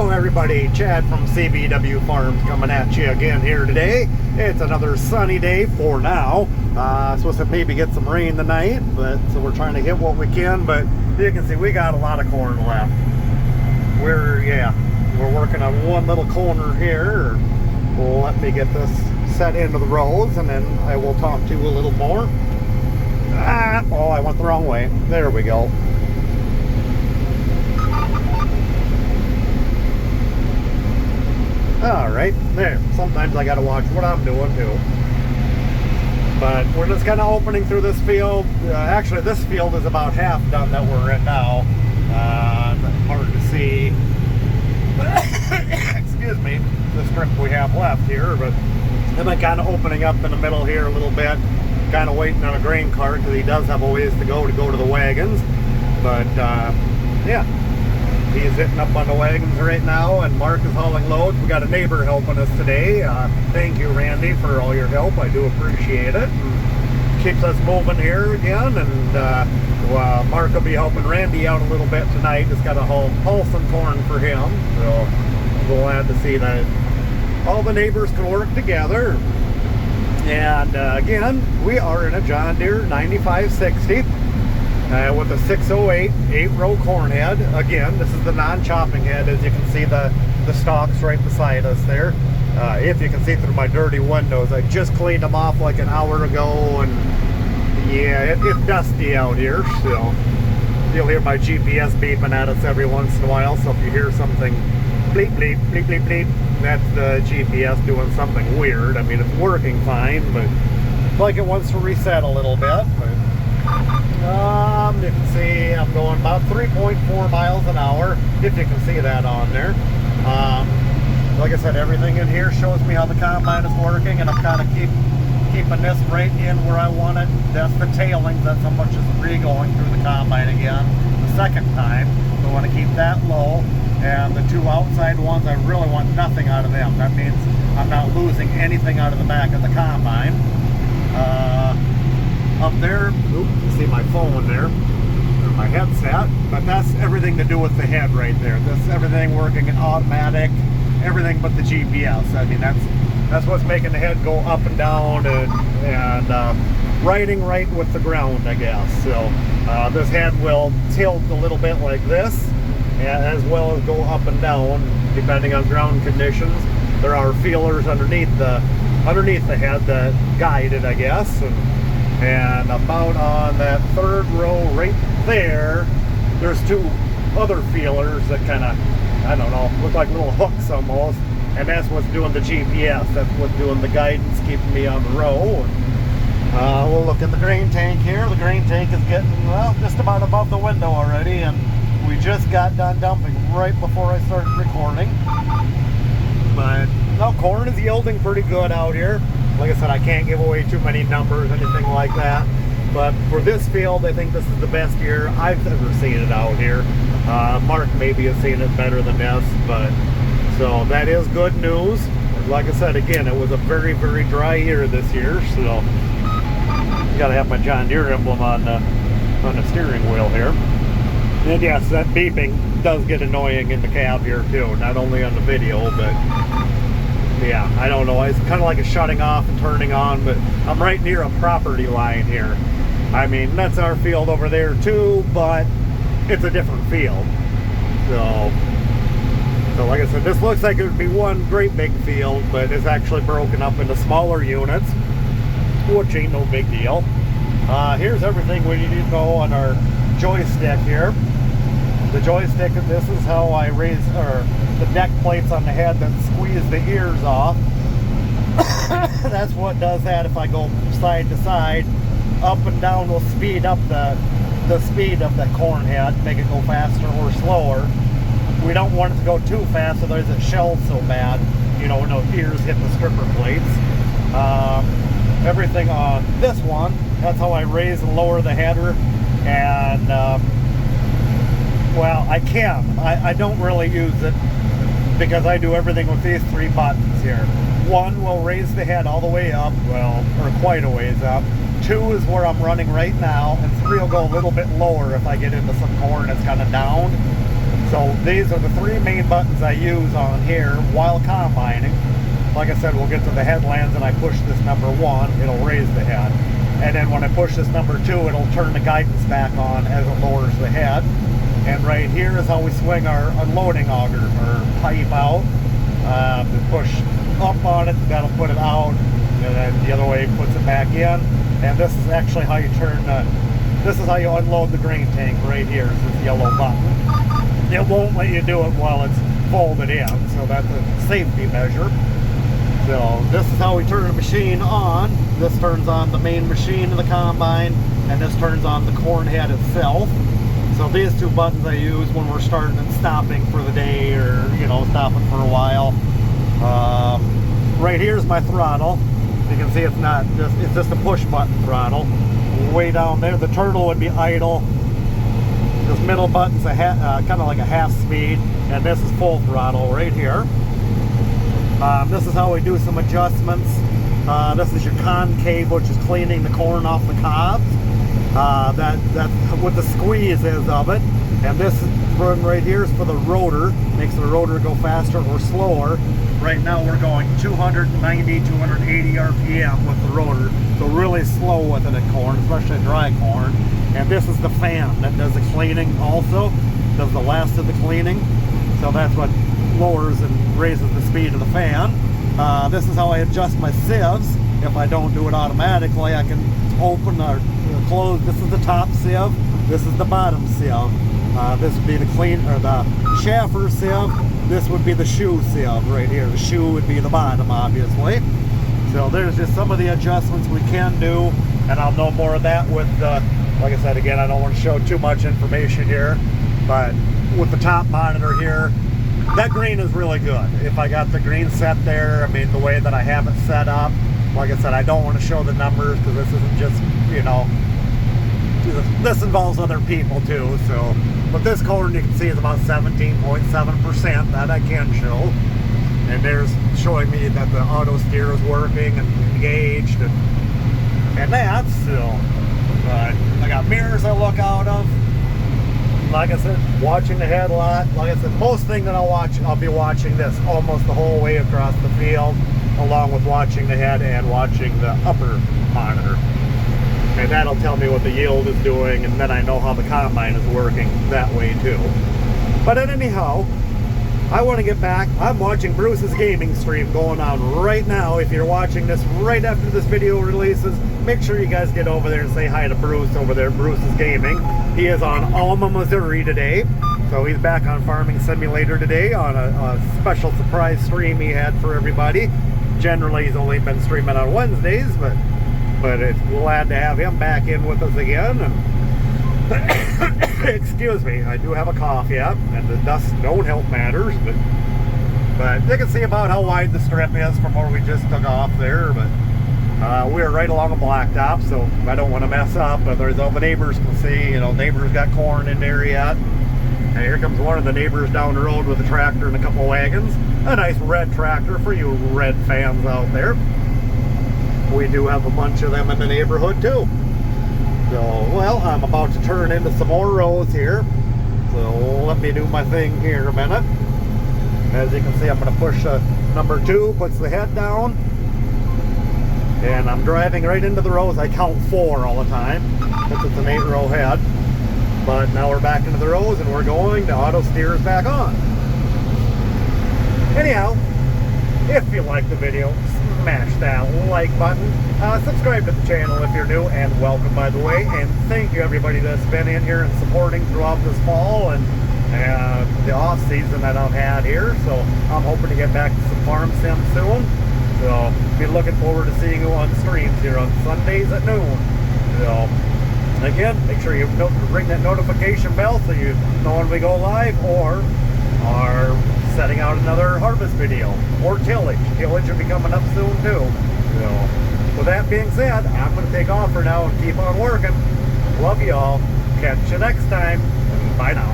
Hello everybody, Chad from CBW Farms coming at you again here today. It's another sunny day for now. Supposed to maybe get some rain tonight, but so we're trying to hit what we can. But you can see we got a lot of corn left. We're working on one little corner here. Well, let me get this set into the rows and then I will talk to you a little more. Oh, I went the wrong way. There we go. Alright, there. Sometimes I gotta watch what I'm doing too. But we're just kind of opening through this field. Actually, this field is about half done that we're in now. Hard to see. Excuse me, the strip we have left here. But I've been kind of opening up in the middle here a little bit. Kind of waiting on a grain cart because he does have a ways to go to the wagons. But yeah. He's hitting up on the wagons right now, and Mark is hauling loads. We got a neighbor helping us today. Thank you, Randy, for all your help. I do appreciate it. And keeps us moving here again, and Mark will be helping Randy out a little bit tonight. Just got to haul some corn for him. So I'm glad to see that all the neighbors can work together. And again, we are in a John Deere 9560. With a 608 8-row corn head. Again, this is the non-chopping head. As you can see, the stalks right beside us there. If you can see through my dirty windows, I just cleaned them off like an hour ago, and yeah, it's dusty out here. So you'll hear my GPS beeping at us every once in a while. So if you hear something bleep bleep bleep bleep bleep, that's the GPS doing something weird. I mean, it's working fine, but it's like it wants to reset a little bit. But you can see I'm going about 3.4 miles an hour, if you can see that on there. Like I said, everything in here shows me how the combine is working, and I'm kind of keeping this right in where I want it. That's the tailings. That's how much is re-going through the combine again the second time. So I want to keep that low. And the two outside ones, I really want nothing out of them. That means I'm not losing anything out of the back of the combine. Up there, you see my phone there, or my headset, but that's everything to do with the head right there. That's everything working in automatic, everything but the GPS. I mean, that's what's making the head go up and down and riding right with the ground, I guess. So this head will tilt a little bit like this, as well as go up and down depending on ground conditions. There are feelers underneath the head that guide it, I guess. And about on that third row right there, there's two other feelers that kind of, I don't know, look like little hooks almost. And that's what's doing the GPS. That's what's doing the guidance, keeping me on the row. We'll look at the grain tank here. The grain tank is getting, well, just about above the window already. And we just got done dumping right before I started recording. But no, corn is yielding pretty good out here. Like I said, I can't give away too many numbers, anything like that. But for this field, I think this is the best year I've ever seen it out here. Mark maybe has seen it better than this, but so that is good news. Like I said, again, it was a very, very dry year this year, so got to have my John Deere emblem on the steering wheel here. And yes, that beeping does get annoying in the cab here too, not only on the video, but yeah, I don't know. It's kind of like a shutting off and turning on, but I'm right near a property line here. I mean, that's our field over there too, but it's a different field. So like I said, this looks like it would be one great big field, but it's actually broken up into smaller units, which ain't no big deal. Here's everything we need to know on our joystick here. The joystick, this is how I raise, or the deck plates on the head that squeeze the ears off. That's what does that. If I go side to side, up and down will speed up the speed of the corn head, make it go faster or slower. We don't want it to go too fast, otherwise it shells so bad, you know, when those ears hit the stripper plates. Everything on this one, that's how I raise and lower the header. And well, I can. I don't really use it because I do everything with these three buttons here. One will raise the head all the way up, well, or quite a ways up. Two is where I'm running right now, and three will go a little bit lower if I get into some corn that's kind of down. So these are the 3 main buttons I use on here while combining. Like I said, we'll get to the headlands and I push this number 1, it'll raise the head. And then when I push this number 2, it'll turn the guidance back on as it lowers the head. And right here is how we swing our unloading auger or pipe out. Push up on it, that'll put it out, and then the other way puts it back in. And this is actually how you turn, this is how you unload the grain tank right here, is this yellow button. It won't let you do it while it's folded in, so that's a safety measure. So this is how we turn the machine on. This turns on the main machine of the combine, and this turns on the corn head itself. So these 2 buttons I use when we're starting and stopping for the day, or stopping for a while. Right here is my throttle. You can see it's just a push button throttle. Way down there, the turtle would be idle. This middle button's kind of like a half speed, and this is full throttle right here. This is how we do some adjustments. This is your concave, which is cleaning the corn off the cobs. That's what the squeeze is of it. And this run right here is for the rotor. Makes the rotor go faster or slower. Right now we're going 290, 280 RPM with the rotor. So really slow with it in corn, especially dry corn. And this is the fan that does the cleaning also. Does the last of the cleaning. So that's what lowers and raises the speed of the fan. This is how I adjust my sieves. If I don't do it automatically, I can open or close. This is the top sieve. This is the bottom sieve. This would be the the chaffer sieve. This would be the shoe sieve right here. The shoe would be the bottom, obviously. So there's just some of the adjustments we can do, and I'll know more of that with, like I said, again, I don't want to show too much information here, but with the top monitor here, that green is really good. If I got the green set there, I mean, the way that I have it set up, like I said, I don't want to show the numbers because this isn't just, this involves other people too. So, but this corn you can see is about 17.7% that I can show. And there's showing me that the auto steer is working and engaged and that. So, I got mirrors I look out of. Like I said, watching the head a lot. Like I said, most thing that I'll be watching this almost the whole way across the field, along with watching the head and watching the upper monitor. And that'll tell me what the yield is doing, and then I know how the combine is working that way too. But anyhow, I want to get back. I'm watching Bruce's gaming stream going on right now. If you're watching this right after this video releases, make sure you guys get over there and say hi to Bruce over there, Bruce's Gaming. He is on Alma, Missouri today. So he's back on Farming Simulator today on a special surprise stream he had for everybody. Generally, he's only been streaming on Wednesdays, but it's glad to have him back in with us again. And excuse me, I do have a cough yet, and the dust don't help matters, but you can see about how wide the strip is from where we just took off there. But we're right along a blacktop, so I don't want to mess up. But there's all the neighbors can see, neighbors got corn in there yet. And here comes one of the neighbors down the road with a tractor and a couple wagons. A nice red tractor for you red fans out there. We do have a bunch of them in the neighborhood too. So, well, I'm about to turn into some more rows here. So let me do my thing here a minute. As you can see, I'm going to push number 2, puts the head down. And I'm driving right into the rows. I count 4 all the time, because it's an 8-row head. But now we're back into the rows and we're going. The auto steer is back on. Anyhow, if you like the video, smash that like button. Subscribe to the channel if you're new, and welcome, by the way. And thank you, everybody that's been in here and supporting throughout this fall and the off season that I've had here. So I'm hoping to get back to some farm sim soon. So be looking forward to seeing you on streams here on Sundays at noon. So again, make sure you ring that notification bell so you know when we go live or are setting out another harvest video or tillage. Tillage will be coming up soon too. So with that being said, I'm going to take off for now and keep on working. Love you all. Catch you next time. Bye now.